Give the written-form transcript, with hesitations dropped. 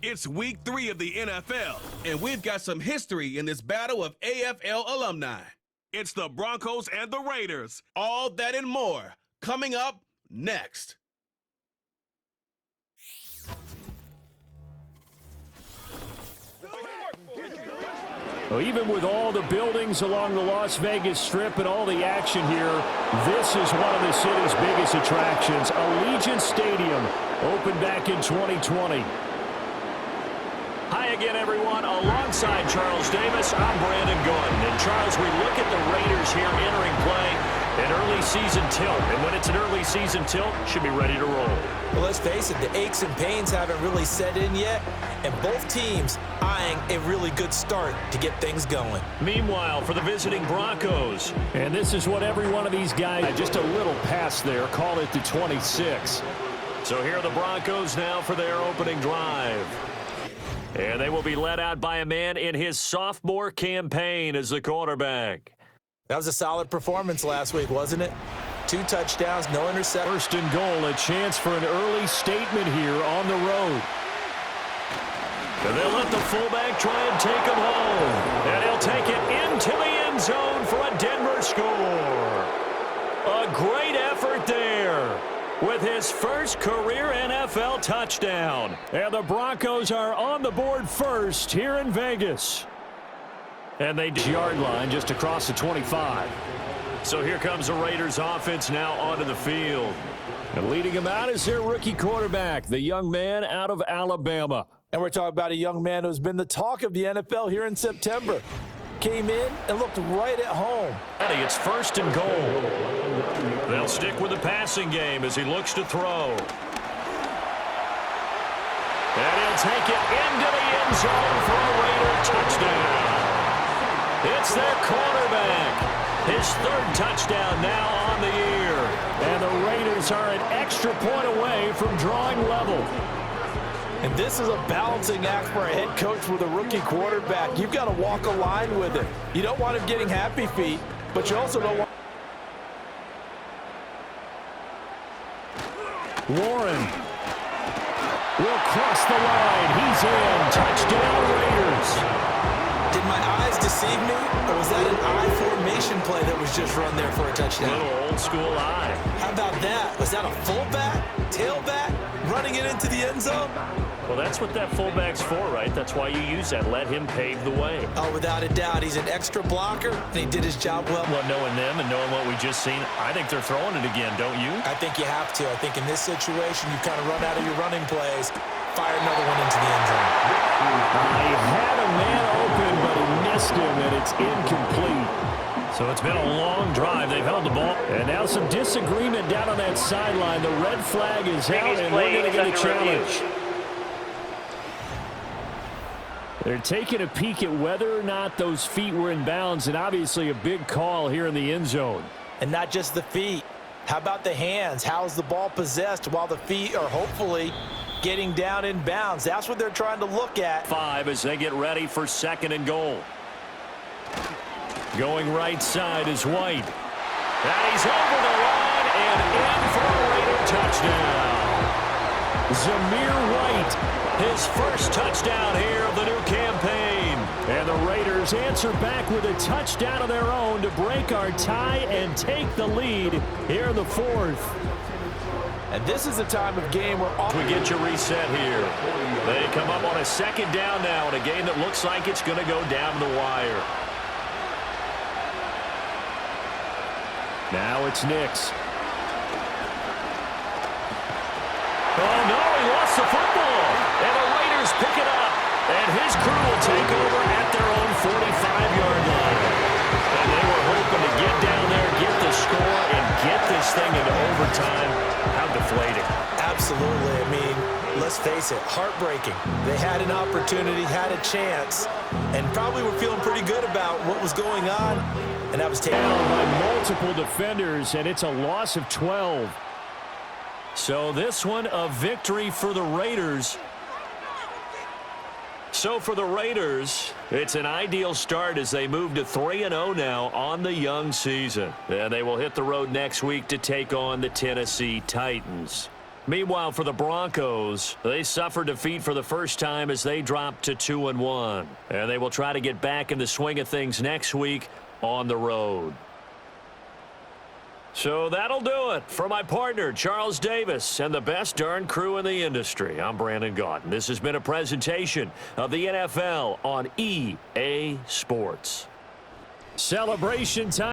It's week 3 of the NFL, and we've got some history in this battle of AFL alumni. It's the Broncos and the Raiders. All that and more coming up next. Well, even with all the buildings along the Las Vegas Strip and all the action here, this is one of the city's biggest attractions. Allegiant Stadium opened back in 2020. Hi again, everyone. Alongside Charles Davis, I'm Brandon Gordon. And Charles, we look at the Raiders here entering play, an early season tilt. And when it's an early season tilt, should be ready to roll. Well, let's face it, the aches and pains haven't really set in yet, and both teams eyeing a really good start to get things going. Meanwhile, for the visiting Broncos. And this is what every one of these guys, just a little pass there, call it the 26. So here are the Broncos now for their opening drive. And they will be led out by a man in his sophomore campaign as the quarterback. That was a solid performance last week, wasn't it? 2 touchdowns, no interception. First and goal, a chance for an early statement here on the road. And they'll let the fullback try and take him home. And he'll take it into the end zone for a Denver score. A great effort there with his first career NFL touchdown. And the Broncos are on the board first here in Vegas. And they yard line just across the 25. So here comes the Raiders offense now onto the field. And leading him out is their rookie quarterback, the young man out of Alabama. And we're talking about a young man who's been the talk of the NFL here in September. Came in and looked right at home. It's first and goal. They'll stick with the passing game as he looks to throw. And he'll take it into the end zone for a Raider touchdown. It's their quarterback. His 3rd touchdown now on the year. And the Raiders are an extra point away from drawing level. And this is a balancing act for a head coach with a rookie quarterback. You've got to walk a line with him. You don't want him getting happy feet, but you also don't want... Warren will cross the line. He's in. Touchdown, Raiders. Did my eyes deceive me, or was that an eye formation play that was just run there for a touchdown? A little old school eye. How about that? Was that a fullback, tailback, running it into the end zone? Well, that's what that fullback's for, right? That's why you use that. Let him pave the way. Oh, without a doubt. He's an extra blocker, and he did his job well. Well, knowing them and knowing what we just seen, I think they're throwing it again, don't you? I think you have to. I think in this situation, you kind of run out of your running plays, fire another one into the end zone. He had a man open, but he missed him, and it's incomplete. So it's been a long drive. They've held the ball. And now some disagreement down on that sideline. The red flag is out, and we're going to get a challenge. They're taking a peek at whether or not those feet were in bounds, and obviously a big call here in the end zone. And not just the feet. How about the hands? How's the ball possessed while the feet are hopefully getting down in bounds? That's what they're trying to look at. 5 as they get ready for 2nd and goal. Going right side is White. And he's over the line and in for a Raider touchdown. Zamir White, his first touchdown here of the new campaign. And the Raiders answer back with a touchdown of their own to break our tie and take the lead here in the 4th. And this is a time of game where... We get you reset here. They come up on a 2nd down now in a game that looks like it's going to go down the wire. Now it's Nix. Oh, no, he lost the football. And the Raiders pick it up. And his crew will take over at their own 45-yard line. And they were hoping to get down there, get the score, and get this thing into overtime. How deflating. Absolutely. I mean, let's face it, heartbreaking. They had an opportunity, had a chance, and probably were feeling pretty good about what was going on. And that was taken down by multiple defenders, and it's a loss of 12. So this one, a victory for the Raiders. So for the Raiders, it's an ideal start as they move to 3-0 now on the young season. And they will hit the road next week to take on the Tennessee Titans. Meanwhile, for the Broncos, they suffered defeat for the first time as they dropped to 2-1. And they will try to get back in the swing of things next week on the road. So that'll do it for my partner, Charles Davis, and the best darn crew in the industry. I'm Brandon Gaudin. This has been a presentation of the NFL on EA Sports. Celebration time.